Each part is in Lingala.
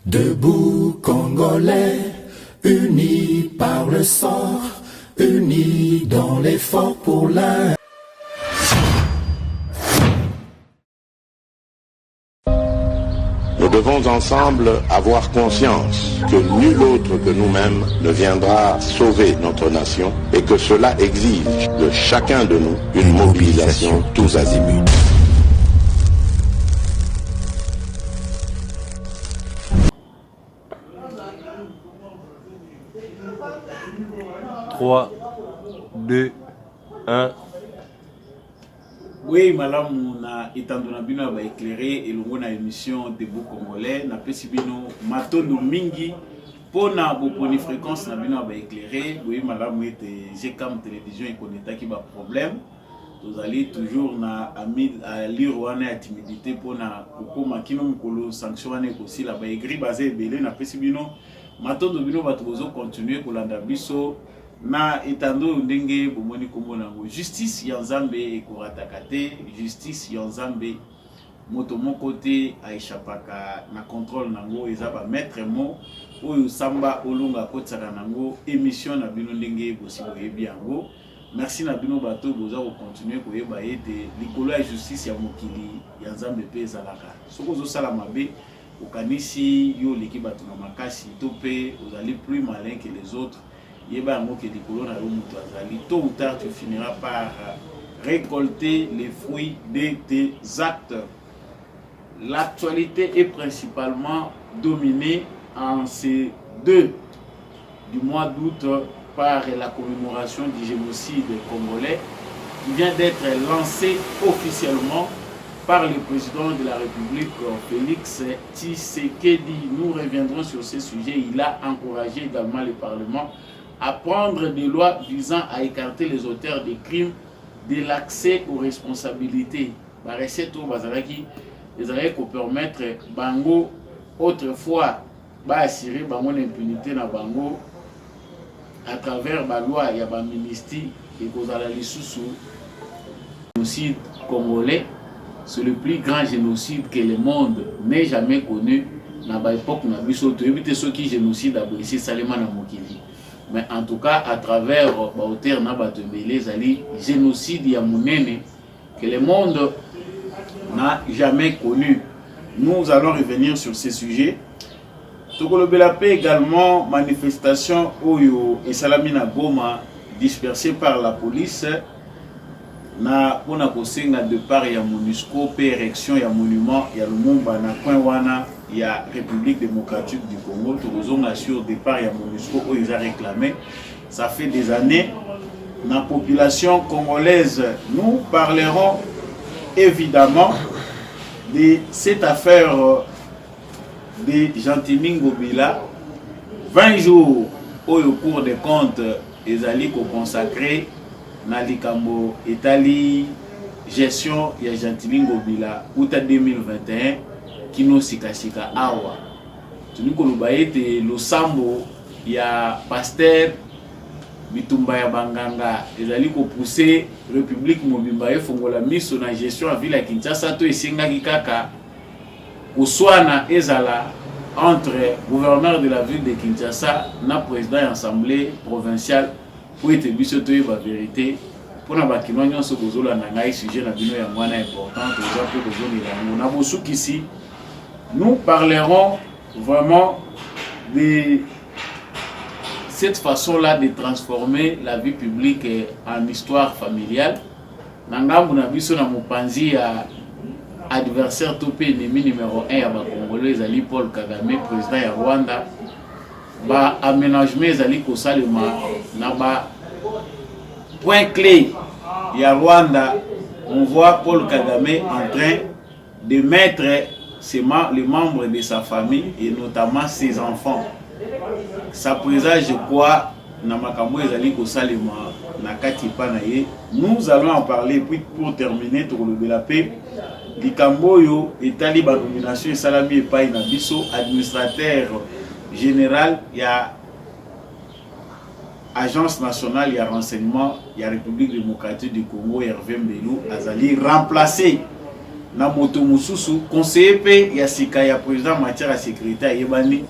Debout Congolais, unis par le sang, unis dans l'effort pour l'un. Nous devons ensemble avoir conscience que nul autre que nous-mêmes ne viendra sauver notre nation et que cela exige de chacun de nous une mobilisation tous azimuts. Trois, deux, un. Oui, madame, na itandona bino ba éclairé et longo na émission Debout Congolais na pesi bino matondo mingi pona boponi fréquence na bino ba éclairé. Oui, madame, ete GCAM télévision et connecta ki ba problème. Vous allez toujours na ami à lire wana ya timidité pona kokoma kino mukolo sanction wana ekosi la ba écrit basé belé na pesi bino matondo bino bato bozo continuer kolanda biso na itando ndenge bomoni kombo nango justice ya Nzambe ekorataka te, justice ya Nzambe moto moko te aishapaka na contrôle nango eza ba maître mo oyo samba olunga kotsaka nango émission na bino ndenge bosi boyebi yango. Merci na bino bato boza ko continuer koyeba ete likolo ya justice ya mokili ya Nzambe pe ezalaka soko zo sala mabe okanisi yo leki bato na makasi to pe ozali plus malin que les autres. Yeba yango ke likolo na yo moto azali tôt ou tard tu finiras par récolter les fruits de tes actes. L'actualité est principalement dominée en ces 2 du mois d'août par la commémoration du génocide congolais qui vient d'être lancée officiellement par le président de la République Félix Tshisekedi. Nous reviendrons sur ce sujet. Il a encouragé également le Parlement à prendre des lois visant à écarter les auteurs des crimes de l'accès aux responsabilités. La recette au Bazaraki, les arrêts pour permettre Bango autrefois assurer Bango l'impunité na Bango à travers la loi il y a ba ministère et kozala lisusu génocide congolais. C'est le plus grand génocide que le monde n'ait jamais connu. Na ba époque na biso to éviter ceux qui génocide a ici Salema na Mokili. Mais en tout cas, à travers Bauter Nabatebele, Zali, génocide Yamounene, que le monde n'a jamais connu. Nous allons revenir sur ces sujets. Tokolo Belapé également, manifestation Oyo et Salamina Goma, dispersée par la police, na pona kosenga de part ya MONUSCO, érection ya monument, ya Lumumba, na coin wana, il y a République démocratique du Congo, tout le sur départ il y a MONUSCO où ils ont réclamé. Ça fait des années. La population congolaise, nous parlerons évidemment de cette affaire de Gentilini Ngobila. 20 jours au cours des comptes, ils allaient consacrer na likambo Italie gestion ya Gentilini Ngobila août 2021. Kino sikasika awa tunikoloba ete losambo ya pasteur bitumba ya banganga ezali ko pousser République mobimba efongola miso na gestion ya ville ya Kinshasa to esengaki kaka kuswana ezala entre gouverneur de la ville de Kinshasa na président de l'assemblée provinciale pour ete biso to yeba vérité pona bakino nyonso kozola na ngai sujet na bino ya mwana important to za pe kozoni yango na bosukisi. Nous parlerons vraiment de cette façon-là de transformer la vie publique en histoire familiale. Nangambu na biso na mopanzi ya adversaire topé ennemi numéro 1 ya ba Congolais ezali Paul Kagame, président ya Rwanda. Ba aménagement ezali kosalema na ba point clé ya Rwanda. On voit Paul Kagame en train de mettre les membres de sa famille et notamment ses enfants. Ça présage quoi na makambo ezali ko salema na kati panaye. Nous allons en parler puis pour terminer pour le belapé likambo yo etali ba nomination et salami et pa na biso administrateur général ya Agence nationale ya renseignement ya République démocratique du Congo Hervé Mbelou azali remplacé na moto mususu conseiller pe ya sika ya président matière ya sécurité yebani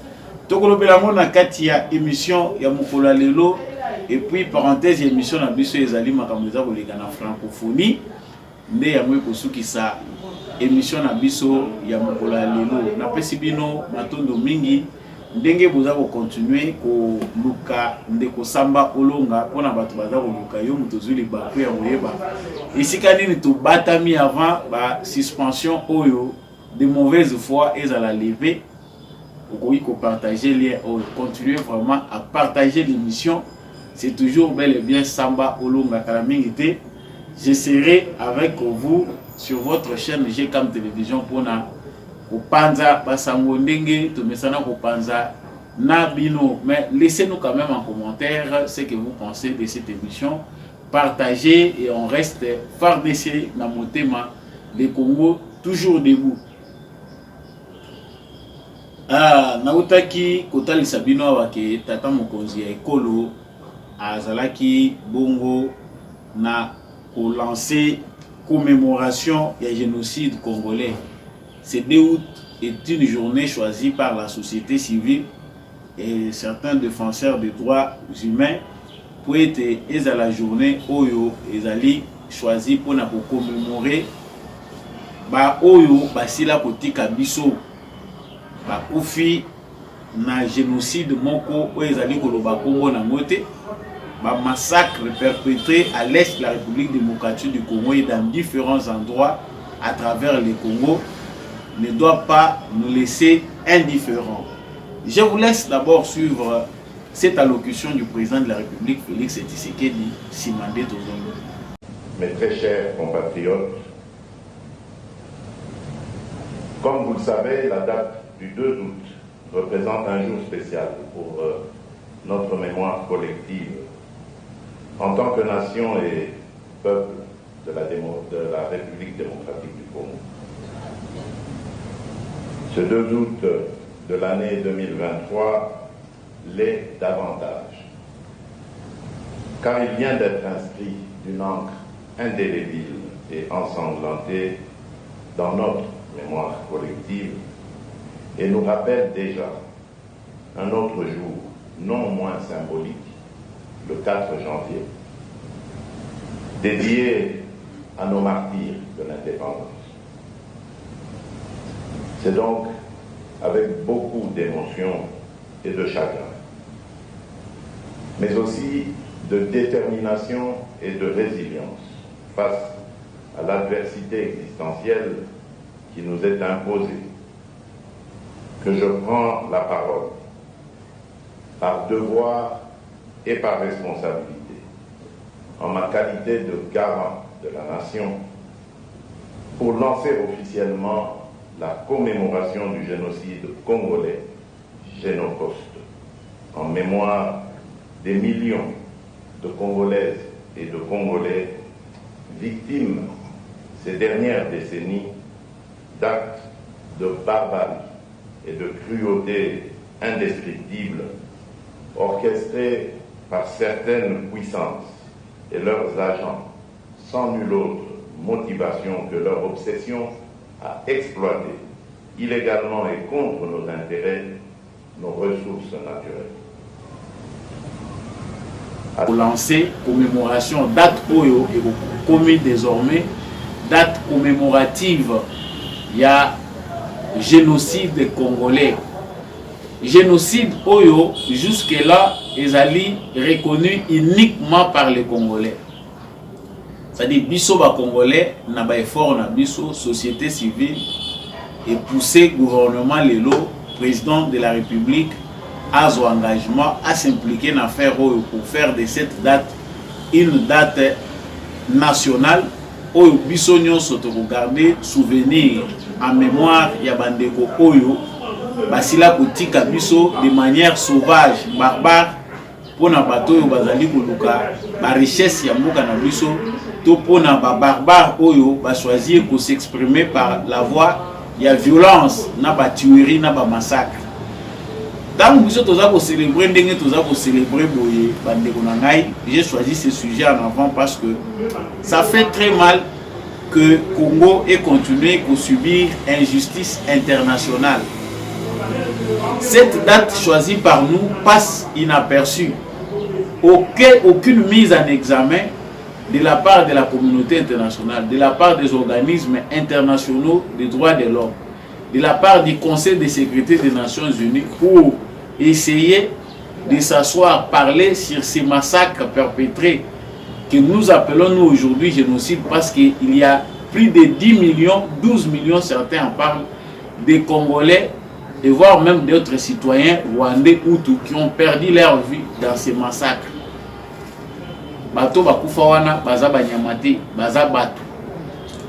tokolobela ngo na kati ya émission ya mokolo lelo et puis parenthèse émission na biso ezali makambo za koleka na francophonie nde ya mwe kosukisa émission na biso ya mokolo lelo na pesi bino matondo mingi ndenge boza ko continuer ko luka ndeko samba olonga pona bato baza ko luka yo mutozuli ba ku ya moyeba isika nini to batami avant ba suspension oyo de mauvaise foi ezala lever okoki ko partager lien oyo continuer vraiment à partager l'émission c'est toujours bel et bien samba olonga kala mingi te je serai avec vous sur votre chaîne GCAM télévision pona Panza basango ndenge tomesana ko panza na bino, mais laissez-nous quand même en commentaire ce que vous pensez de cette émission, partagez et on reste fardessé na motema le Congo toujours debout. Nautaki kotali sabino awake tata mokonzi ya ekolo azalaki bongo na ko lancer commémoration ya génocide congolais. Ce 2 août est une journée choisie par la société civile et certains défenseurs des droits humains pour être à la journée Oyo ezali choisi pour na commémorer ba Oyo basila kotika biso ba kufi na génocide moko o ezali koloba Congo na moté ba massacre perpétrés à l'est de la République démocratique du Congo et dans différents endroits à travers le Congo ne doit pas nous laisser indifférents. Je vous laisse d'abord suivre cette allocution du président de la République, Félix Tshisekedi Tshimandé Tozongo. Mes très chers compatriotes, comme vous le savez, la date du 2 août représente un jour spécial pour notre mémoire collective en tant que nation et peuple de la République démocratique du Congo. Ce 2 août de l'année 2023 l'est davantage, car il vient d'être inscrit d'une encre indélébile et ensanglantée dans notre mémoire collective et nous rappelle déjà un autre jour non moins symbolique, le 4 janvier, dédié à nos martyrs de l'indépendance. C'est donc avec beaucoup d'émotion et de chagrin, mais aussi de détermination et de résilience face à l'adversité existentielle qui nous est imposée, que je prends la parole, par devoir et par responsabilité, en ma qualité de garant de la nation, pour lancer officiellement la commémoration du génocide congolais, Génocoste, en mémoire des millions de Congolaises et de Congolais victimes ces dernières décennies d'actes de barbarie et de cruauté indescriptibles orchestrés par certaines puissances et leurs agents sans nulle autre motivation que leur obsession à exploiter illégalement et contre nos intérêts nos ressources naturelles. Pour lancer commémoration, date Oyo et commis désormais, date commémorative, il y a génocide congolais. Génocide Oyo, jusque-là, ils allaient reconnu uniquement par les Congolais. C'est-à-dire, biso ba Congolais, n'a pas effort na biso, société civile, et poussé gouvernement Lelo, président de la République, à son engagement, à s'impliquer dans l'affaire pour faire de cette date une date nationale, où biso nyon soto regarder, souvenir, en mémoire, ya bandeko Oyo, basila kotika biso de manière sauvage, barbare, pour na bato yo bazali koluka, ba richesse ya mboka na biso, to pona ba barbare Oyo, ba choisir ko s'exprimer par la voie, ya violence, na ba tuerie, na ba massacre. Tant que nous avons célébré, j'ai choisi ce sujet en avant parce que ça fait très mal que Congo ait continué à subir injustice internationale. Cette date choisie par nous passe inaperçue. Aucune mise en examen de la part de la communauté internationale, de la part des organismes internationaux des droits de l'homme, de la part du Conseil de sécurité des Nations Unies pour essayer de s'asseoir, parler sur ces massacres perpétrés que nous appelons nous aujourd'hui génocide parce qu'il y a plus de 10 millions, 12 millions, certains en parlent, de Congolais et voire même d'autres citoyens rwandais ou tout qui ont perdu leur vie dans ces massacres. Bato bakufa wana baza banyamate baza bato.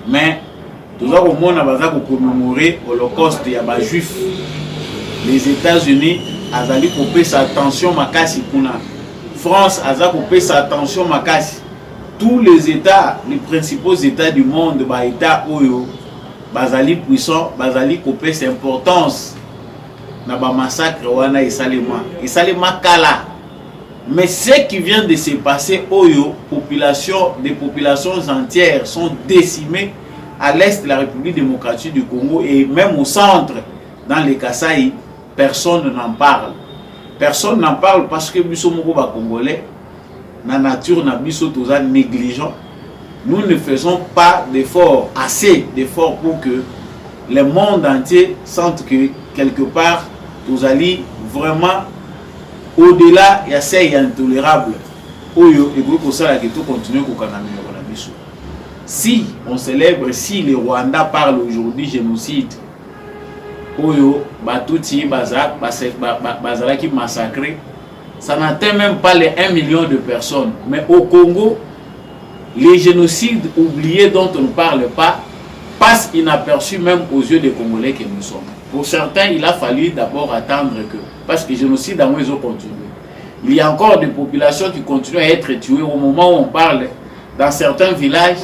Mais tout avons mona baza ko commémorer l'Holocauste ya ba juif. Les États-Unis azali kopé sa attention makasi kuna. France aza kopé sa attention makasi. Tous les États, les principaux États du monde, ba État oyo bazali puissant, bazali kopé sa importance na ba massacre wana esalema kala. Mais ce qui vient de se passer, des populations entières sont décimées à l'est de la République démocratique du Congo et même au centre, dans les Kasaï, personne n'en parle. Personne n'en parle parce que biso moko ba Congolais, la nature na biso toza négligent. Nous ne faisons pas d'efforts, assez d'efforts pour que le monde entier sente que quelque part, nous allons vraiment au-delà, il y a ces intolérables. Si on célèbre, si le Rwanda parle aujourd'hui génocide, massacré, ça n'atteint même pas les 1 million de personnes. Mais au Congo, les génocides oubliés dont on ne parle pas passent inaperçus même aux yeux des Congolais que nous sommes. Pour certains, il a fallu d'abord attendre que, parce que le génocide dans les eaux continue. Il y a encore des populations qui continuent à être tuées au moment où on parle dans certains villages,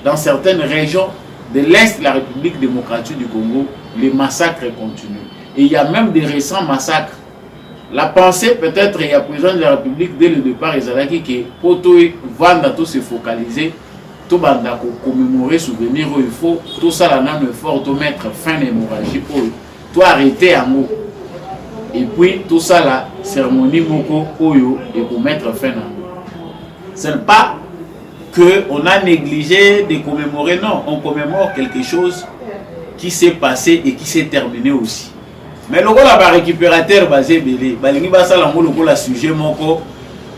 dans certaines régions de l'Est de la République démocratique du Congo, les massacres continuent. Et il y a même des récents massacres. La pensée peut-être, il y a président de la République dès le départ, Ezalaki, que pour tout vendre, tout se focaliser, tout banda commémorer, souvenir, il faut tout ça là même fort, tout mettre fin à l'hémorragie, tout arrêter en haut. Et puis tout ça là, cérémonie moko oyo et pour mettre fin à haut. Ce n'est pas qu'on a négligé de commémorer, non, on commémore quelque chose qui s'est passé et qui s'est terminé aussi. Mais le rôle de récupérateur basé belé, balingi basala ngo le sujet moko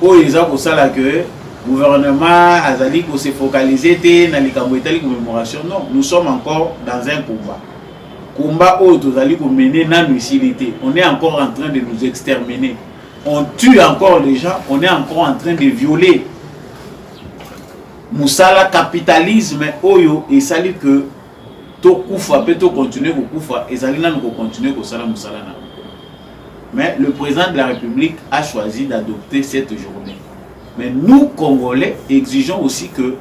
oyo eza ko sala que gouvernement azali ko se focaliser té na likambo etali commémoration. Non, nous sommes encore dans un combat. Combat où nous allons mener notre utilité. On est encore en train de nous exterminer. On tue encore les gens. On est encore en train de violer. Moussala capitalisme oyo et sali que to kufa peut continuer ko kufa et sali na ko continuer ko sala moussala na. Mais le président de la République a choisi d'adopter cette journée. Mais nous Congolais exigeons aussi que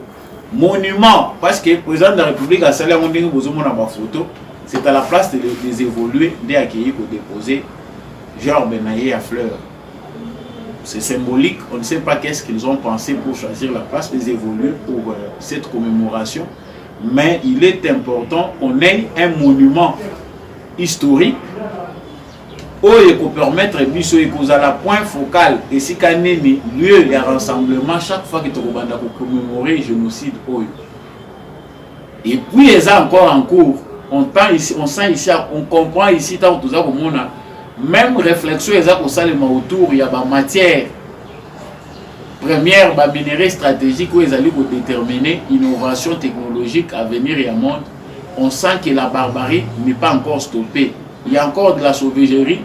monument, parce que le président de la République a sali on dingo bozo mona ba photo. C'est à la place de les évoluer, d'accueillir pour déposer genre Benaye à fleurs. C'est symbolique, on ne sait pas qu'est-ce qu'ils ont pensé pour choisir la place des évoluer pour cette commémoration. Mais il est important qu'on ait un monument historique où il peut permettre à la point focal et si qu'il y a lieu de rassemblement chaque fois que tu vas commémorer le génocide. Et puis il y a encore en cours. On sent ici, on comprend ici, tant que tout ça, même réflexion, autour, il y a des matières premières, des minéraux stratégiques où ils allaient déterminer l'innovation technologique à venir et à monde. On sent que la barbarie n'est pas encore stoppée. Il y a encore de la sauvagerie.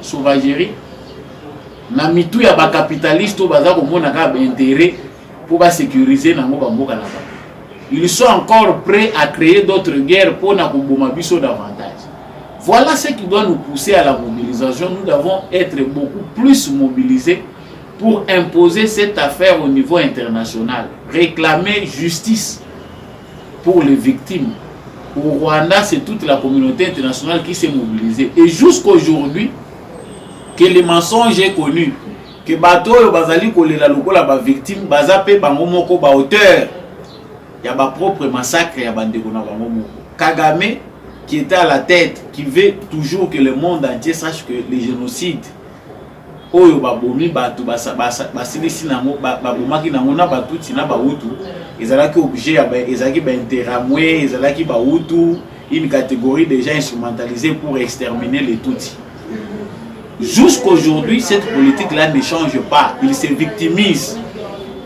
Namitou, il y a des capitalistes qui ont intérêt pour sécuriser les gens. Ils sont encore prêts à créer d'autres guerres pour nous davantage. Voilà ce qui doit nous pousser à la mobilisation. Nous devons être beaucoup plus mobilisés pour imposer cette affaire au niveau international. Réclamer justice pour les victimes. Au Rwanda, c'est toute la communauté internationale qui s'est mobilisée. Et jusqu'aujourd'hui, que les mensonges aient connu, que bateau bazali kolela lokola ba victime, bazape bangomoko ba auteur. il y a ba propre massacre, il y a bandeko na bango moko. Kagame qui était à la tête, qui veut toujours que le monde entier sache que les génocides oyo babomi batu basilisi nango babomaki nango na batuti na bahutu ezalaki obligé ezalaki bainteramwe ezalaki bahutu, une catégorie déjà instrumentalisée pour exterminer les Tutsis. Jusqu'aujourd'hui, cette politique-là ne change pas. Ils se victimisent.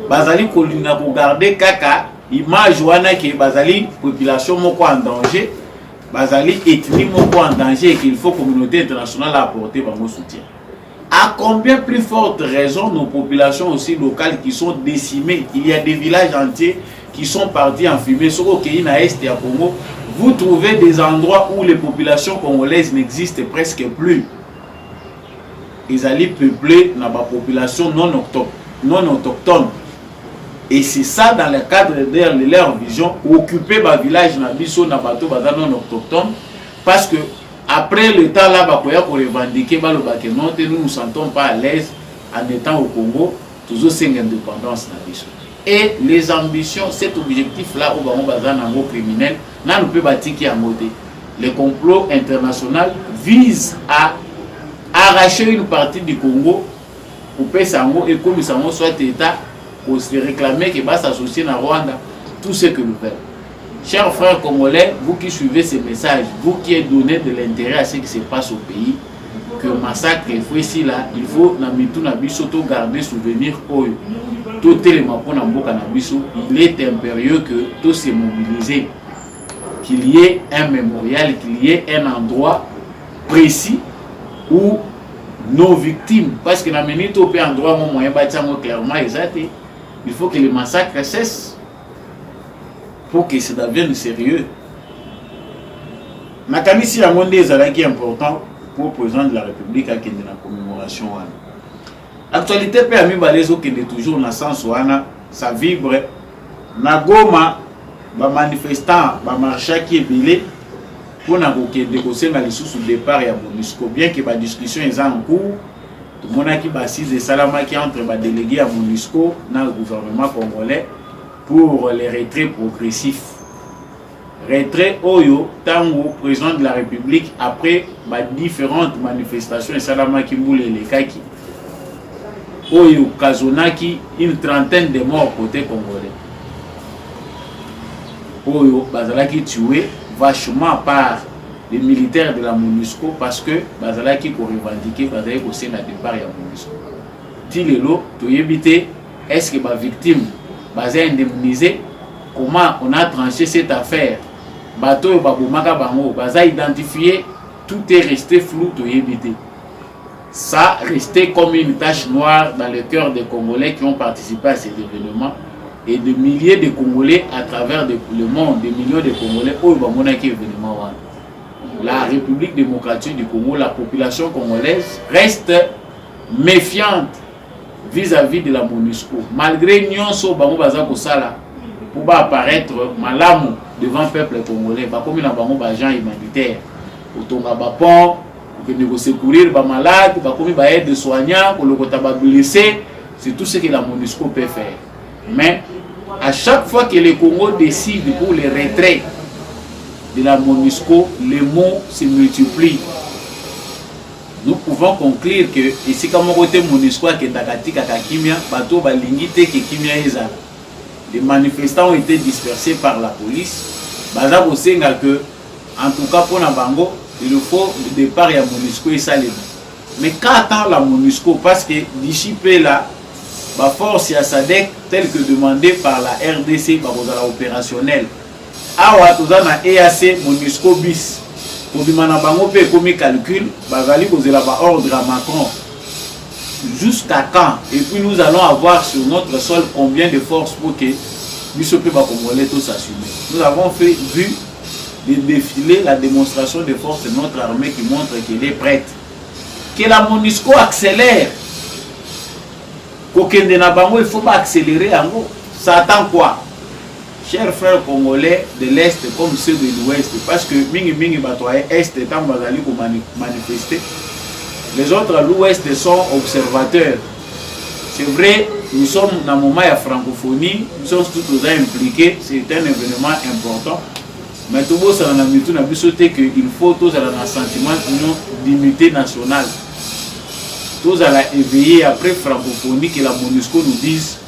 Bazali kolina pour garder kaka image wana que bazali population moko en danger, bazali ethnie moko en danger et qu'il faut communauté internationale apporter bango soutien. À combien plus forte raison nos populations aussi locales qui sont décimées, il y a des villages entiers qui sont partis en fumée. Sur le pays na est et à Congo, vous trouvez des endroits où les populations congolaises n'existent presque plus. Ils allaient peupler dans la population non autochtone. Et c'est ça dans le cadre de leur vision, occuper le village na biso na bateau non autochtone, parce que après le temps là, pour revendiquer, nous ne nous sentons pas à l'aise en étant au Congo, toujours c'est une indépendance. Et les ambitions, cet objectif-là, au Bango criminel, nous ne pouvons pas bâtir en côté. Le complot international vise à arracher une partie du Congo, couper Sango et comme Sango soit État, pour se réclamer qu'il va s'associer à Rwanda, tout ce que nous faisons. Chers frères congolais, vous qui suivez ces messages, vous qui êtes donné de l'intérêt à ce qui se passe au pays, que le massacre est fait ici là, il faut garder souvenir il est impérieux que tout se mobilise, qu'il y ait un mémorial, qu'il y ait un endroit précis où nos victimes, parce que dans un endroit clairement il faut que le massacre cesse. Pour que ça devienne sérieux. Nakamisi ya monde est important pour le président de la République à qui la commémoration. L'actualité peut ami balezo qui est toujours dans le sens ça vibre. Na Goma, ba manifestant, ba marcha qui est bilé pour na négocier na sous départ ya MONUSCO. Bien que la discussion est en cours, tout le monde qui assise de salama qui entre les délégués à MONUSCO dans le gouvernement congolais pour les retraits progressifs. Retrait Oyo, tango président de la République, après différentes manifestations, et Salama Kimboule et les Kaki, Oyo Kazonaki, une trentaine de morts côté congolais. Oyo Bazalaki tué vachement par les militaires de la MONUSCO parce que Bazalaki ko revendiqué Bazalaki ko sena départ ya MONUSCO. Tilelo to yebité est-ce que ba victime basé indemnisé, comment on a tranché cette affaire, bateau babomaka bango, baza identifié, tout est resté flou to yebité. Ça restait comme une tache noire dans le cœur des Congolais qui ont participé à cet événement et de milliers de Congolais à travers le monde, des millions de Congolais au bamonaki événement. La République démocratique du Congo, la population congolaise reste méfiante vis-à-vis de la MONUSCO. Malgré nyonso bango baza kosala pour apparaître malamu devant le peuple congolais, comme na bango ba agent humanitaire, otonga ba pont, pour que secourir ba malade, comme ba aide soignant, pour le kota ba blessé, c'est tout ce que la MONUSCO peut faire. Mais à chaque fois que le Congo décide pour le retrait de la MONUSCO, les mots se multiplient. Nous pouvons conclure que ici comme côté MONUSCO qui est à Kimia, bateau balingité que Kimia ezala. Les manifestants ont été dispersés par la police. Baza bosenga que en tout cas pour na bango, il faut le départ à MONUSCO et ça les. Mais qu'attend la MONUSCO parce que d'ici là, la force à SADC telle que demandée par la RDC par opérationnel. Awa tozana EAC MONUSCO bis. Pour demander bango pe comme calcul, bazali kozela ba ordre à Macron. Jusqu'à quand? Et puis nous allons avoir sur notre sol combien de forces pour que biso pe ba congolais tous assumer. Nous avons vu les défilés, la démonstration de force de notre armée qui montre qu'elle est prête. Que la MONUSCO accélère. Kokende na bango, il faut pas accélérer ango. Ça attend quoi? Chers frères congolais de l'Est comme ceux de l'Ouest, parce que mingi batoye Est étant bazali pour manifester, les autres à l'Ouest sont observateurs. C'est vrai, nous sommes dans un moment de francophonie, nous sommes tous impliqués, c'est un événement important. Mais tout le monde a sauté qu'il faut tous avoir un sentiment d'unité nationale. Tous à éveiller après francophonie que la MONUSCO nous dise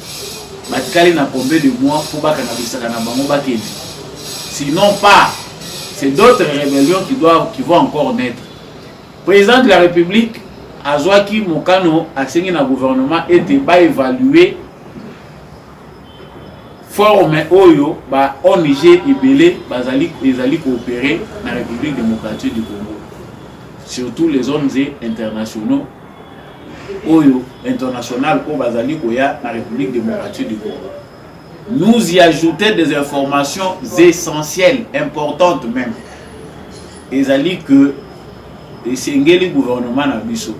Batikali n'a combien de mois pour pas qu'on sinon pas, c'est d'autres rébellions qui vont encore naître. Le président de la République, Azwaki Mokano, a signé le gouvernement et pas évalué forme Oyo, ONG Ibele, Bazali coopérer dans la République démocratique du Congo. Surtout les zones internationaux, Oyo, international, au Bazali Koya, dans la République démocratique du Congo. Nous y ajoutons des informations essentielles, importantes même. Et ali que le Sengeli gouvernement na biso.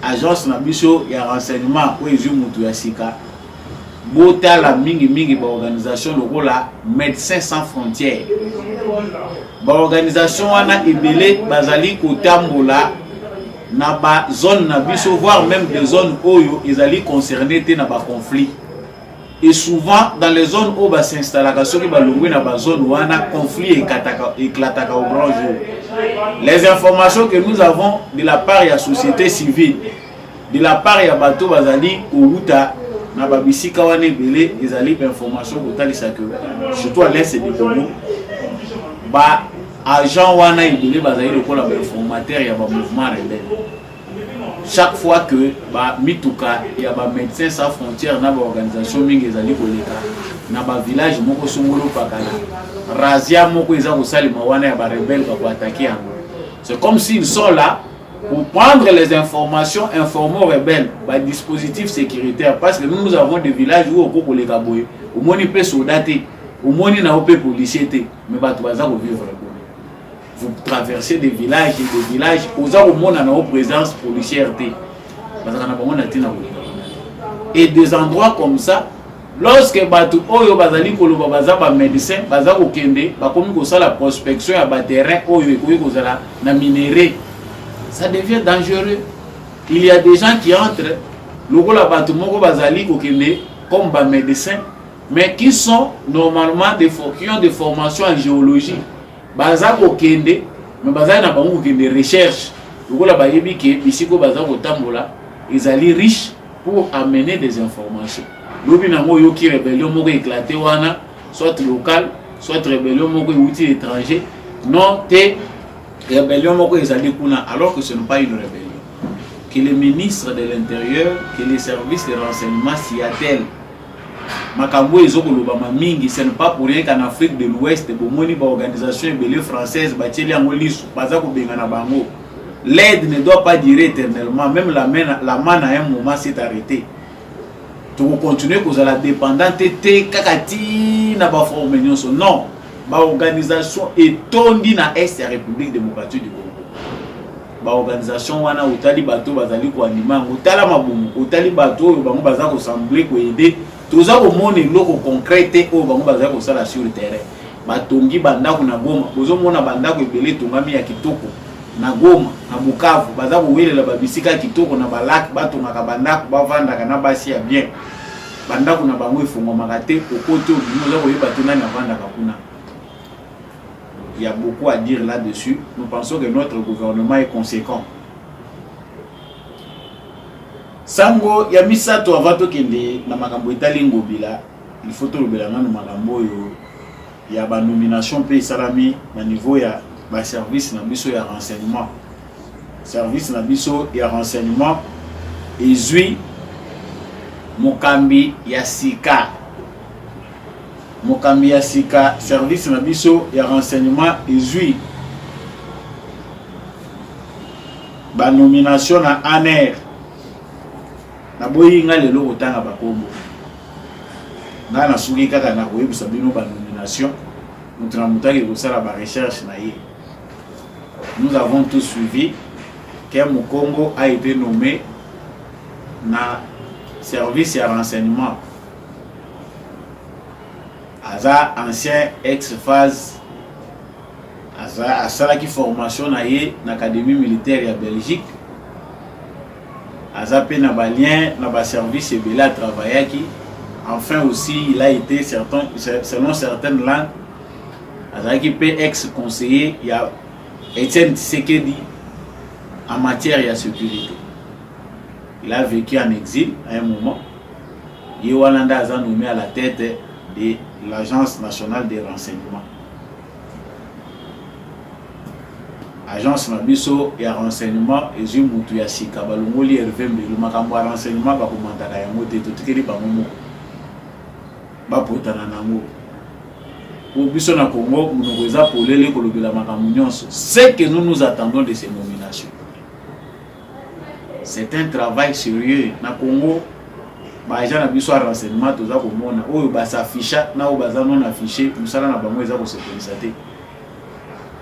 Agence na biso ya renseignement ou ezu mutu ya sika. Bota la mingi ba organisation lokola Médecins sans frontières. Ba organisation wana ebele bazali kotambola na ba zone na biso voire même des zones oyo ezali concernées te na ba conflit. Et souvent dans les zones où va s'installer la zone où un conflit éclate au grand jour. Les informations que nous avons de la part de la société civile, de la part de la bateau bazali ou Outa, na babisi kawane belé des informations surtout à l'est du Congo, ba agent wana ibele bazali le ko la informateur ya ba mouvement rebelle. Chaque fois que mituka il y a Médecins sans frontières na organisation mingi ezali koleka na ba village moko songolo pakala razia moko eza ko salima wana ya ba rebelle ba attaquer. C'est comme s'ils sont là pour prendre les informations, informer aux rebelles par dispositif sécuritaire, parce que nous avons des villages où on koleka boye au moni pe soldaté au moni na pe policier mais ba to baza ko vivre. Vous traversez des villages aux en présence policière et des endroits comme ça lorsque batu oyo bazali koloba baza ba médecin baza ko kende ba komi ko sala prospection ya ba terrain oyo ekoyi ko sala na minerai, ça devient dangereux. Il y a des gens qui entrent lokola batu moko bazali ko kende comme ba médecin mais qui sont normalement qui ont des formations en géologie. Baza ko kende mais baza na bango kende recherche lokola bayebi ke bisiko baza ko tambola ezali riche pour amener des informations. Lobi na mo yo ki rébellion moko éclaté wana soit local soit rébellion moko outil étranger non te rébellion moko ezali kuna alors que ce n'est pas une rébellion. Que le ministre de l'Intérieur, que les services de renseignement s'y attellent. Makambo ezokoloba mingi, ce n'est pas pour rien qu'en Afrique de l'Ouest bomoni ba organisation ebele française batieli yango lisu baza ko bengana bango. L'aide ne doit pas durer éternellement, même la main à un moment s'est arrêtée. Tu continuer cause la dépendante te kakati na ba formation non, ba organisation etondi na est ya République démocratique du Congo. Ba organisation wana utali bato bazali ko anima utala mabumu utali bato bango baza ko sembler ko aider. Tous les gens concrets au bango baza ko sala sur le terrain. Batongi bandako na Goma, bozo mona bandako ebele tongami ya kitoko na Goma, na Bukavu, baza ko welela babisika kitoko na balak batonga ka bandako bavanda kana basi ya bien. Bandako na bango efungomaka te okoto binoza ko yeba tona na vanda ka kuna. Il y a beaucoup à dire là-dessus. Nous pensons que notre gouvernement est conséquent. Sango ya misato avato kende na makambo etali ngobila il faut to lobela na makambo yo ya ba nomination pe salami na niveau ya ba service na biso ya renseignement ezui mokambi ya sika service na biso ya renseignement ezui ba nomination na ANR na boyi nga lelo kotanga bakombo nga na suki kaka na koyebisa bino ba nomination mutuna mutaki kosala ba recherche na ye. Nous avons tous suivi que Mukongo a été nommé na service ya renseignement aza ancien ex-phase aza asalaki formation na ye na académie militaire ya Belgique. Azapé n'a pas lien, n'a pas service et bien là travailler qui. Enfin aussi, il a été selon certaines langues, Azaki peut ex-conseiller, il y a Etienne Tshisekedi en matière de sécurité. Il a vécu en exil à un moment. Yewalanda a nommé à la tête de l'Agence nationale des renseignements. Agence Nabiso et renseignement et je mutu ya sika balongoli Hervé Mbelu makambo ya renseignement ba komandaka yango te totikeli bango moko ba potana nango pour biso na Congo munoko eza polele kolobela makambo nyonso. C'est que nous attendons de ces nominations. C'est un travail sérieux na Congo. Ba agent na biso ya renseignement toza komona oyo ba s'afficha na oyo baza non affiché musala na bango eza ko se penser.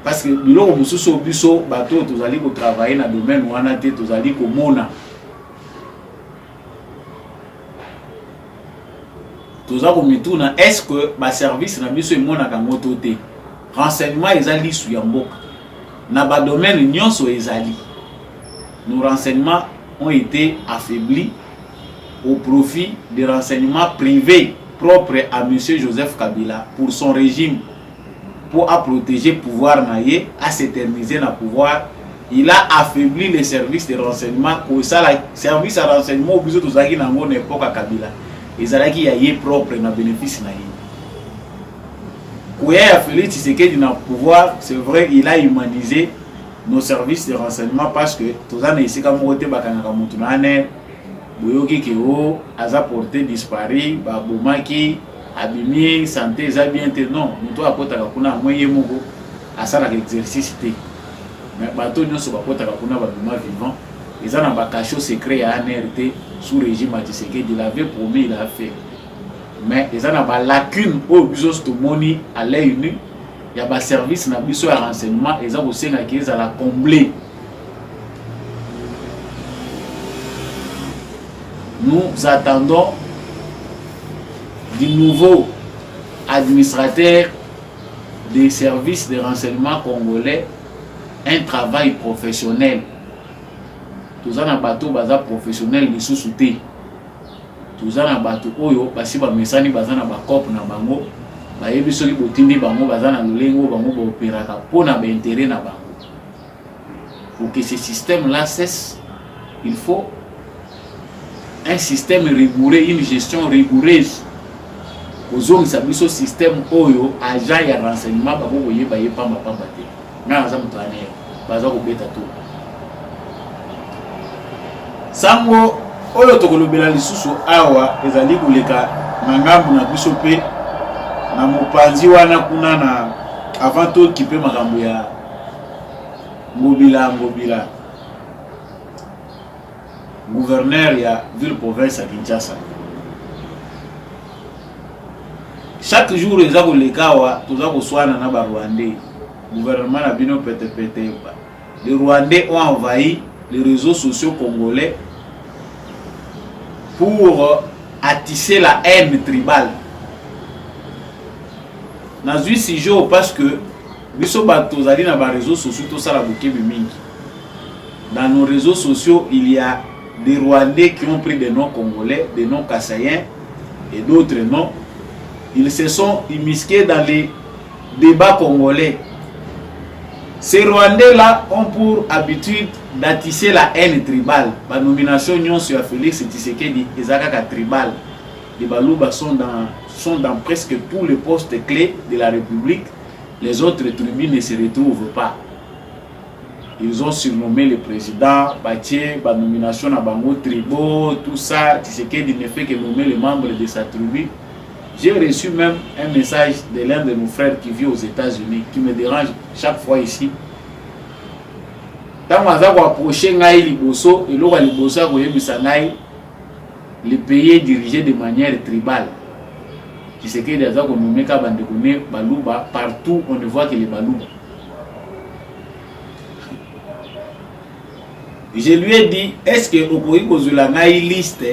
Parce que biloko mosusu biso bato tozali ko travailler na domaine wana te tozali ko mona toza ko mituna est-ce que ba service na biso emona kango to te renseignement ezali su ya mboka na ba domaine nyonso ezali. Nos renseignements ont été affaiblis au profit des renseignements privés propres à monsieur Joseph Kabila pour son régime. Pour protéger le pouvoir naïe, à s'éterniser dans le pouvoir, il a affaibli les services de renseignement. Pour ça, les services de renseignement, au besoin de ça, dans mon époque à Kabila, ils allaient qui y propre dans le bénéfice naïe. Quand il a fallu Tshisekedi dans le pouvoir, c'est vrai, il a humanisé nos services de renseignement parce que tout ça, ici, comme on était bakanga mutunane, boyoki keo, aza porté disparu, babomaki. Abimi santé ça bien te non muto akota kuna moye moko asala exercice te mais bato nyonso bakota kuna babima vivant ils ont un cachot secret à NRT sous régime Tshisekedi il avait promis il a fait mais ils ont une lacune au biso to moni à l'œil nu il y a ba service na biso ya renseignement ils ont aussi na qu'ils la combler. Nous attendons du nouveau administrateur des services de renseignement congolais un travail professionnel. Tous en bateau baza professionnel de sous-souté. Tous en bateau oyo basi ba mesani baza na ba cop na bango ba yebi soli botindi bango baza na lolengo bango ba opéraka pona ba intérêt na bango. Pour que ce système là cesse, il faut un système rigoureux, une gestion rigoureuse. Ozong sabiso système oyo agent ya renseignement ba boye ba yepa mapamba te na za mutane baza ko beta to sango oyo tokolobela lisusu awa ezali koleka mangambu na biso pe na mopanzi wana kuna na avant to kipe makambo ya ngobila gouverneur ya ville province à Kinshasa. Chaque jour, les gens qui sont na ba Rwandais, le gouvernement a bien pété. Les Rwandais ont envahi les réseaux sociaux congolais pour attiser la haine tribale. Dans ce sujet, parce que dans réseaux sociaux, dans nos réseaux sociaux, il y a des Rwandais qui ont pris des noms congolais, des noms kassaïens et d'autres noms. Ils se sont immisqués dans les débats congolais. Ces Rwandais-là ont pour habitude d'attiser la haine tribale. La nomination sur Félix Tshisekedi et Zakaka tribal. Les Balouba sont dans presque tous les postes clés de la République. Les autres tribus ne se retrouvent pas. Ils ont surnommé le président, Batié, la nomination à Bango Tribo, tout ça. Tshisekedi ne fait que nommer les membres de sa tribu. J'ai reçu même un message de l'un de nos frères qui vit aux États-Unis, qui me dérange chaque fois ici. Tant que je approché le pays est dirigé de manière tribale. Qui sait que des Balouba, partout on ne voit que les Balouba. Je lui ai dit, est-ce que au pays de liste,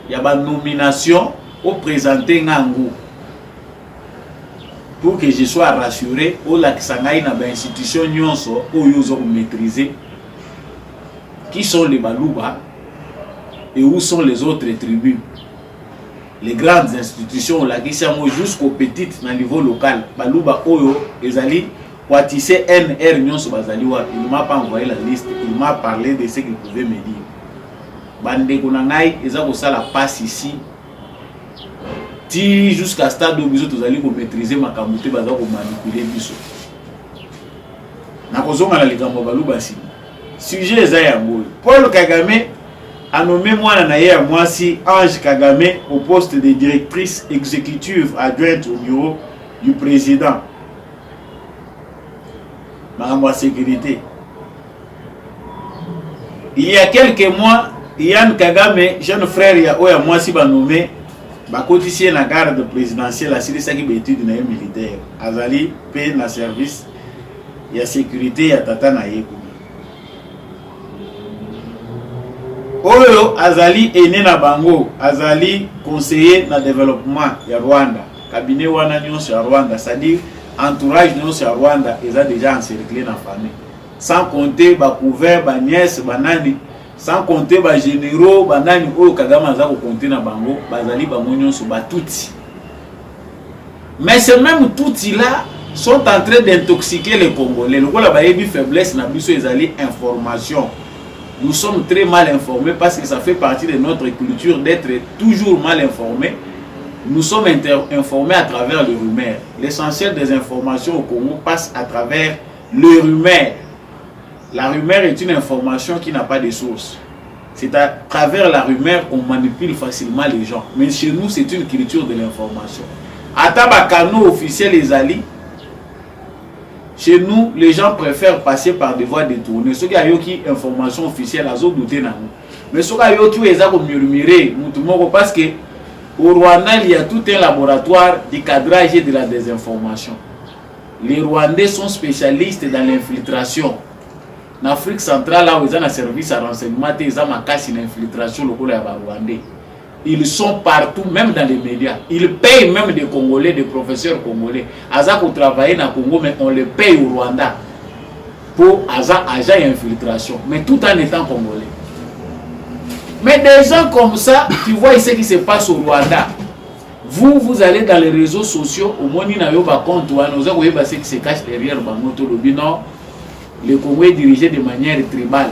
il y a une nomination au présenter Ngango pour que je sois rassuré au lac Sangaï na ba institution nyonso o yozo maîtriser qui sont les Balouba et où sont les autres tribus. Les grandes institutions, la Kisamo jusqu'aux petites dans le niveau local. Baluba Oyo, Ezali, Watissé NR Nyon Sobazaliwa, il m'a pas envoyé la liste, il m'a parlé de ce qu'il pouvait me dire. Bande Konangai, Ezako ça la passe ici. Ti jusqu'à stade où vous allez maîtriser ma camouflage, vous manipuler biso. Nakozonga la ligambo baluba si. Sujet Zayango. Paul Kagame a nommé moi na Mwasi Ange Kagame au poste de directrice exécutive adjointe au bureau du président. Madame sécurité. Il y a quelques mois, Yann Kagame, jeune frère ya Oya Mwasi ba nommé bakotisier na garde présidentielle à Siri Saki Bétude na militaire. Azali paie na service ya sécurité ya tata na yeko. Oyo Azali ene na bango, Azali conseiller na développement ya Rwanda. Cabinet wana nyonso ya Rwanda, c'est-à-dire entourage nyonso ya Rwanda eza déjà encerclé na famille. Sans compter ba couvert, ba nièce, ba nani, sans compter ba généraux, ba nani oyo Kagame aza ko compter na bango, bazali bango nyonso ba tuti. Mais ces mêmes tuti là sont en train d'intoxiquer les Congolais. Le la bayebi faiblesse na biso ezali information. Nous sommes très mal informés parce que ça fait partie de notre culture d'être toujours mal informés. Nous sommes informés à travers le rumeur. L'essentiel des informations au Congo passe à travers le rumeur. La rumeur est une information qui n'a pas de source. C'est à travers la rumeur qu'on manipule facilement les gens. Mais chez nous, c'est une culture de l'information. À Tabakano officiel les alliés, chez nous, les gens préfèrent passer par des voies détournées. Ceux qui ont une information officielle, ils ont douté. Mais ceux qui ont murmuré, parce que au Rwanda, il y a tout un laboratoire du cadrage et de la désinformation. Les Rwandais sont spécialistes dans l'infiltration. En Afrique centrale, là où ils ont un service à renseignement, ils ont une infiltration locale rwandais. Ils sont partout, même dans les médias. Ils payent même des Congolais, des professeurs congolais. Aza pour travailler dans le Congo, mais on les paye au Rwanda pour agent infiltration, mais tout en étant congolais. Mais des gens comme ça, tu vois ce qui se passe au Rwanda. Vous allez dans les réseaux sociaux, au moins il y a un compte, vous voyez ce qui se cache derrière Bangoto Lobino. Le Congo est dirigé de manière tribale.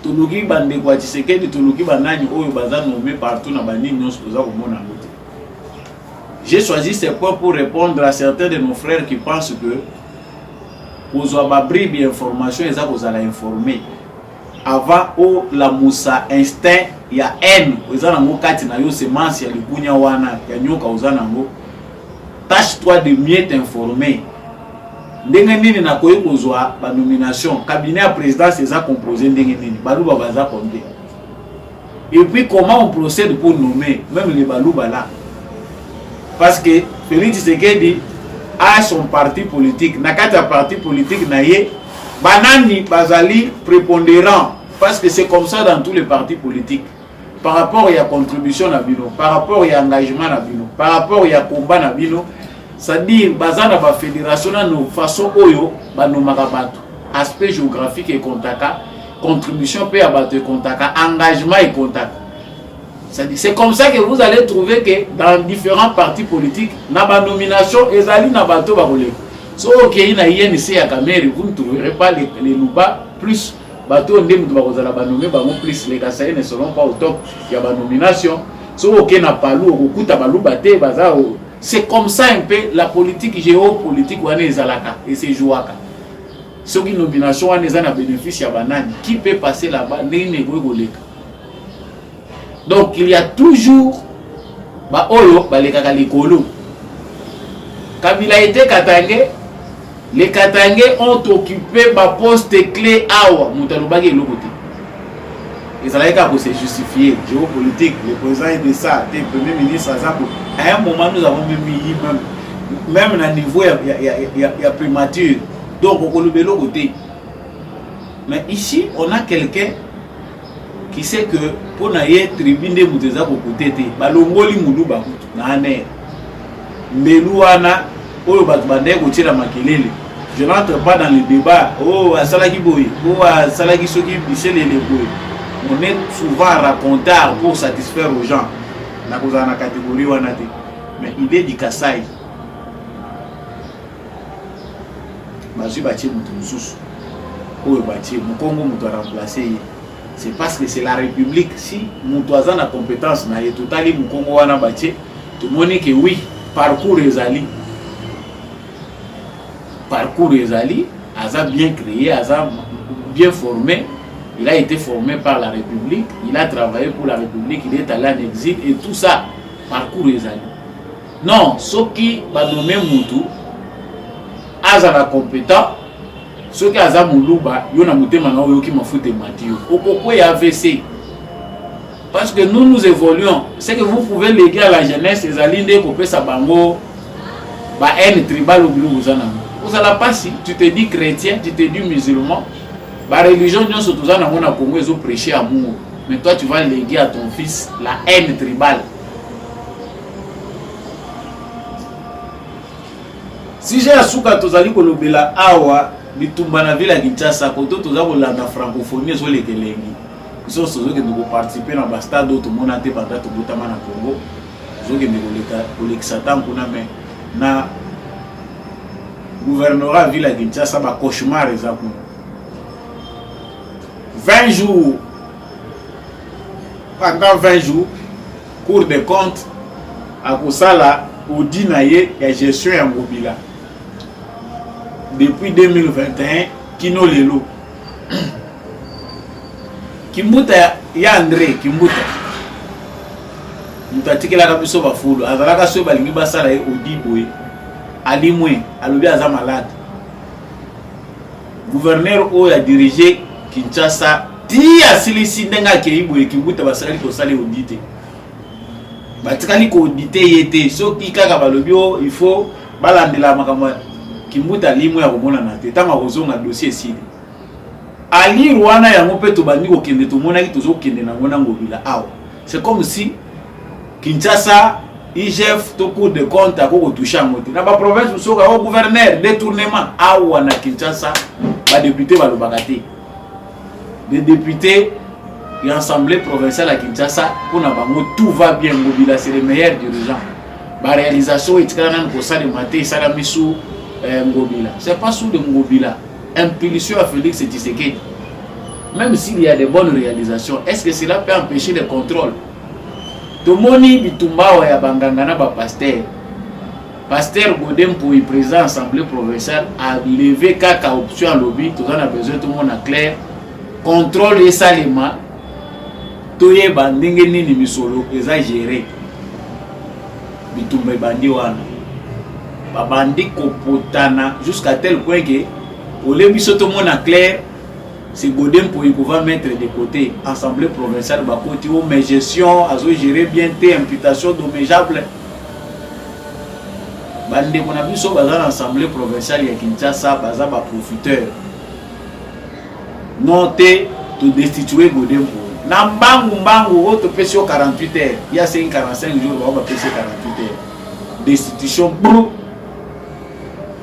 Tuluki bande kwa Tshisekedi, tuluki banani oyo baza nommé partout na bani nyonso toza komona ngote. J'ai choisi ces points pour répondre à certains de nos frères qui pensent que kozwa ba bribe information eza kozala informer. Avant o la musa instinct ya haine eza nango kati na yo semence ya likunya wana ya nyoka oza nango. Tâche-toi de mieux t'informer. Ndenge nini na koyi kozwa ba nomination cabinet à présidence eza composé ndenge nini baluba baza combien, et puis comment on procède pour nommer même les baluba là, parce que Félix Tshisekedi a son parti politique na kati ya parti politique na ye banani bazali prépondérant, parce que c'est comme ça dans tous les partis politiques par rapport à la contribution na bino, par rapport à engagement na bino, par rapport à combat na bino. C'est-à-dire, bazana ba fédération na no façon oyo ba no makabato. Aspect géographique et contaka, contribution paye à bato et contaka, engagement et contaka. C'est comme ça que vous allez trouver que dans différents partis politiques, na ba nomination ezali na bato ba koleko. So okay na INC ya Kamere, vous ne trouverez pas les Luba plus bato ndem to ba kozala ba nommer ba mo plus les Kasaye ne seront pas au top ya ba nomination. So okay na palu okuta ba Luba te baza. C'est comme ça un peu la politique géopolitique wana ezalaka et c'est jouaka. Ce qui nomination wana ezana bénéfice ya banani qui peut passer là-bas ndenge ngoleka. Donc il y a toujours ba oyo balekaka likolo. Kabila était Katangé, les Katangé ont occupé ba poste clé awa mutalobaki lokote. Ils allaient se justifier géopolitique, le président est de ça, le premier ministre à un moment nous avons même à un niveau il y a primature, donc on le vélo côté. Mais ici on a quelqu'un qui sait que pour naïe tribune de Mouteza côté balongoli mudu bakutu na aner meluana oyo batbande ko tira makelele. Je n'entre pas dans le débat oh asalaki boy oh asalaki soki biselele boy. on est souvent racontard pour satisfaire aux gens. Na cause na catégorie wana te. Mais idée du Kasai. Bazui bâti mutu mususu. Oyo bâti Mukongo mutu a remplacé. C'est parce que c'est la République. Si mutu aza na compétence na ye totali Mukongo wana bâti, tout le monde que oui, parcours ezali. Parcours ezali, aza bien créé, aza bien formé. Il a été formé par la République, il a travaillé pour la République, il est allé en exil et tout ça, parcours ezali. Non, ceux qui va nommer Moutou, azala compétent, ceux qui aza Moulouba, yona mutema na oyo ki mafute matio. Okoko ya AVC. Parce que nous évoluons. C'est que vous pouvez léguer à la jeunesse les alindés pour sa bango, ba haine tribale ou vous allez pas si tu te dis chrétien, tu te dis musulman, ba religion nous surtout ça dans mon Congo ils ont prêché amour. Mais toi tu vas léguer à ton fils la haine tribale. Si j'ai asuka tozali kolobela awa bitumba na ville ya Kinshasa koto toza kolanda francophonie zo lekelengi. Ils sont qui nous participer dans le stade où tout le monde a été pendant tout le temps au Congo. Ils ont été mais na gouvernorat ville à Kinshasa ba cauchemar exemple. 20 jours pendant 20 jours Cour des comptes à Kosala audit na ye ya gestion ya Ngobila. Depuis 2021 kino lelo Kimbuta ya André Kimbuta mutatikela kabiso bafulu azalaka so balingi basala ye odiboye alimwe alobi aza malade gouverneur oyo a dirigé Kinshasa ti asilisi ndenga ke iboye Kimbuta basali ko sala audité batikali ko audité yete soki kaka balobi o il faut balandela makamwa Kimbuta limwe ya komona na te tama kozonga dossier sili Ali Rwanda ya ngope to bandi ko kende to mona ki tozo kende na ngona Ngobila awa. C'est comme si Kinshasa IGF to Cour de compte ko toucher ngote. Na ba province soka au gouverneur détournement awa na Kinshasa ba député ba lobakate. Les députés et assemblée provinciale à Kinshasa pour na bango tout va bien Ngobila c'est le meilleur dirigeant. Ba réalisation etikana ko sala maté sala misu Ngobila. C'est pas sous de Ngobila. Impulsion à Félix Tshisekedi. Même s'il y a des bonnes réalisations, est-ce que cela peut empêcher le contrôle? Tomoni bitumba wa ya bangangana ba pasteur. Pasteur Godem pour le président assemblée provinciale a levé kaka option lobby, tout en a besoin tout le monde a clair. Contrôle et salima. Toye bandenge nini misolo exagéré. Bitumba bandi wana. Ba bandi kopotana jusqu'à tel point que au début, tout le monde a clair, c'est Godem pour pouvoir mettre de côté Assemblée provinciale, mais gestion, à gérer bien tes imputations dommageables. Bande qu'on a vu sur l'Assemblée provinciale, il y a Kinshasa, baza ba profiteur. Noté, tout destituer Godem pour. Nambangu, autre pression 48 heures. Il y a 45 jours, on va passer 48 heures. Destitution, brou.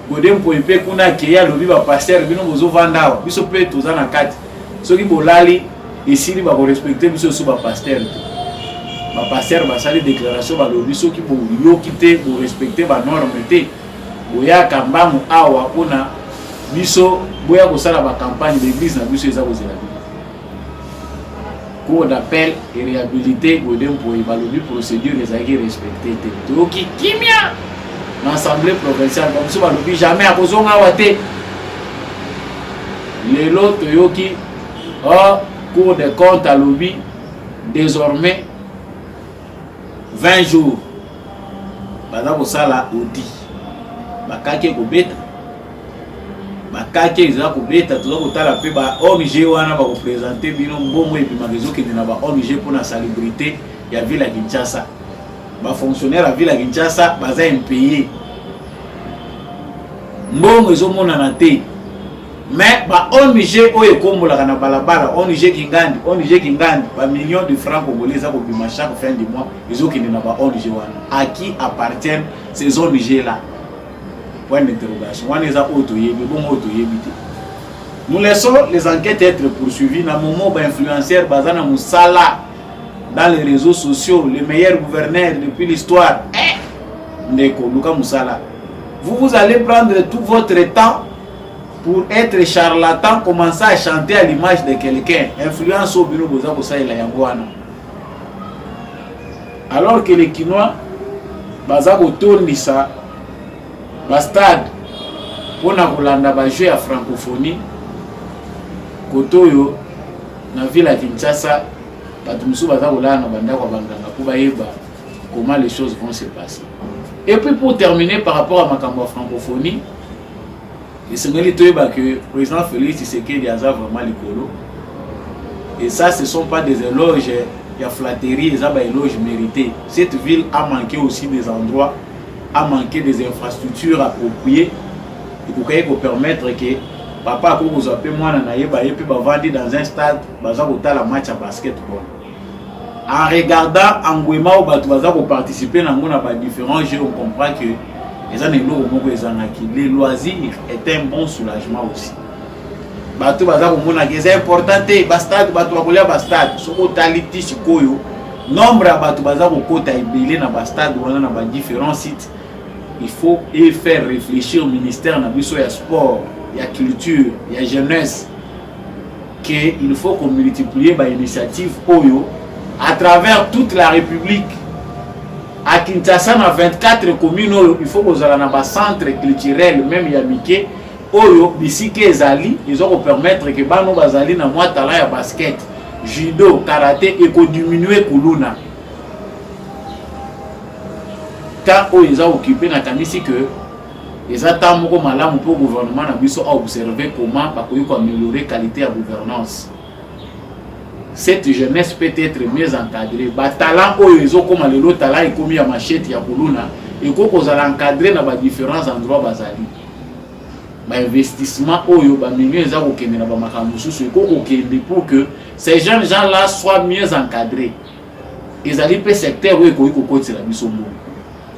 Godem pour épée qu'on a qui a le viva pasteur bino bozo vanda biso pe toza na kati soki bolali ici li ba respecter biso sous ba pasteur ba pasteur ba sali déclaration ba lobi soki bo yo kité bo respecter ba norme té boya kambamu awa kuna biso boya ko sala ba campagne d'église na biso eza ko zela cour d'appel et réhabilité Godem pour ba lobi procédure les acquis respecter té to ki kimia l'Assemblée provinciale, comme ça, on ne jamais à Bozonga Wate. Les lots Toyoki, Cour des comptes à lobby, désormais 20 jours. Madame Osala Odi, Bakake Kobeta, Bakake Isa Kobeta, tout le monde a fait ONG Wana va représenter Bino Mbongo et puis Magazo qui n'a pas ONG pour la salubrité, il y a ville à Kinshasa. Ba fonctionnaire à ville à Kinshasa baza impayé mbongo ezomona na te mais ba ONG oyo kombola na balabala ONG Kingandi ba millions de francs congolais za ko bima chaque fin du mois ezokende na ba ONG wana à qui appartiennent ces ONG là point d'interrogation wana eza auto yebi bon auto yebi te Nous laissons les enquêtes être poursuivies. Dans le moment où influenceurs Bazana Moussala dans les réseaux sociaux, le meilleur gouverneur depuis l'histoire, Ndeko Luka Moussala. Vous allez prendre tout votre temps pour être charlatan, commencer à chanter à l'image de quelqu'un. Influence au bureau Boza Bosa et la Yangouana. Alors que les Kinois, Bazako tourne ça, Bastade, pour na jouer à francophonie, Kotoyo, na ville à Kinshasa, Batumusu Bazako là, na banda kwa banganga, pour comment les choses vont se passer. Et puis pour terminer par rapport à Makambo francophonie, il se dit que le président Félix Tshisekedi a vraiment l'écolo. Et ça, ce ne sont pas des éloges, il y a flatterie, il y a des éloges mérités. Cette ville a manqué aussi des endroits, a manqué des infrastructures appropriées. Il faut permettre que papa a vous appelé moi et puis vendre dans un stade, la match à basketball. En regardant Anguema ou Batouaza pour participer dans différents jeux, on comprend que les loisirs est un bon soulagement aussi. C'est important, bastade, bastade, nombre de différents sites. Il faut faire réfléchir au ministère de la sport, de la culture, de la jeunesse, qu'il faut qu'on multiplie les initiatives à travers toute la République. À Kinshasa, dans 24 communes, il faut que un centre culturel, même Yamike, d'ici ils ont permettre que Bano Bazali na moi talent ya basket, judo, karaté et que diminuer Kuluna. Tant ils ont occupé na kanisi que ils attendent beaucoup malamu pour le gouvernement na biso à observer comment améliorer la qualité de gouvernance. Cette jeunesse peut être mieux encadrée. Les talents, ils ont comme le talent et comme il y a machette, il y a Kuluna, et qu'on encadrer dans différents endroits basali. L'investissement, pour que ces jeunes gens-là soient mieux encadrés. Ils allaient pour le secteur où ils ont la mission.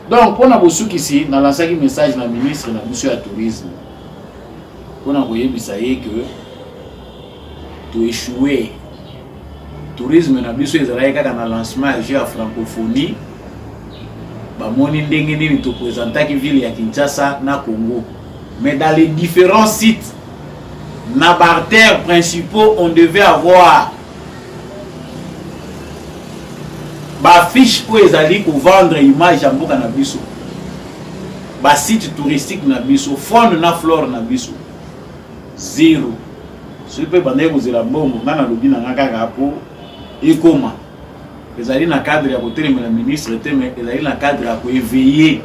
Donc, on a besoin ici, dans l'ancien message de la ministre de la tourisme, on a voyé que tu échoué. Tourisme na biso ezalaki kaka na lancement ya jeu à francophonie bamoni ndenge nini to présentaki ville ya Kinshasa na Congo, mais dans les différents sites na bartères principaux on devait avoir ba fiche pour ezali ko vendre image ya mboka na biso, ba site touristique na biso, faune na flore na biso zéro. Ce peut pas dire que la bombe na lobi na ngaka pour et comment les alliés dans le cadre à côté de la ministre mais les alliés dans le cadre à éveiller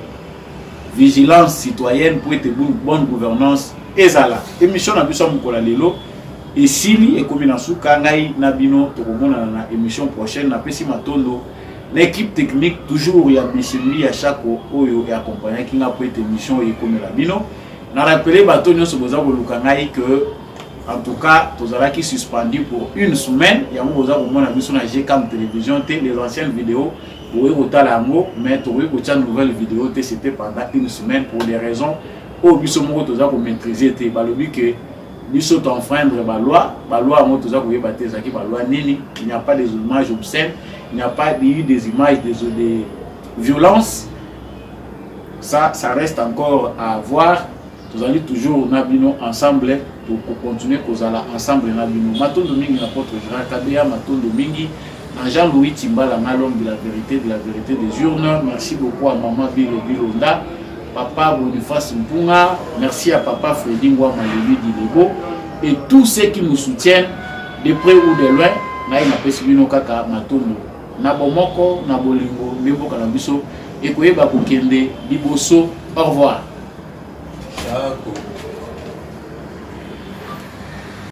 vigilance citoyenne pour être bonne gouvernance et ça là émission na biso mukola lelo et sili et comme na suka ngai na bino to komona na émission prochaine na pesi matondo l'équipe technique toujours ya bisimi à chaque oyo et accompagner qui n'a pas été émission et comme la bino na rappeler bato nyonso boza ko luka ngai que en tout cas, tous qui suspendu pour une semaine. Il y a un sur la G-Cam télévision, les anciennes vidéos, pour mais une nouvelle vidéo, c'était pendant une semaine pour des raisons où nous sommes maîtriser. Il n'y a pas des images obscènes, il n'y a pas eu des images de violence. Ça reste encore à voir. Nous allons toujours ensemble pour continuer ensemble. Matondo mingi n'apporte Gérard Kabea, Matondo mingi, Jean-Louis Timbala, l'homme de la vérité des urnes. Merci beaucoup à maman Bilonda, papa Boniface Mpunga, merci à papa Freddy Ngwama Dilebo et tous ceux qui nous soutiennent de près ou de loin. Naï na pesibino kaka Matondo, na bomoko, na bolingo, nebo kanabiso, et koyeba kokende liboso. Au revoir.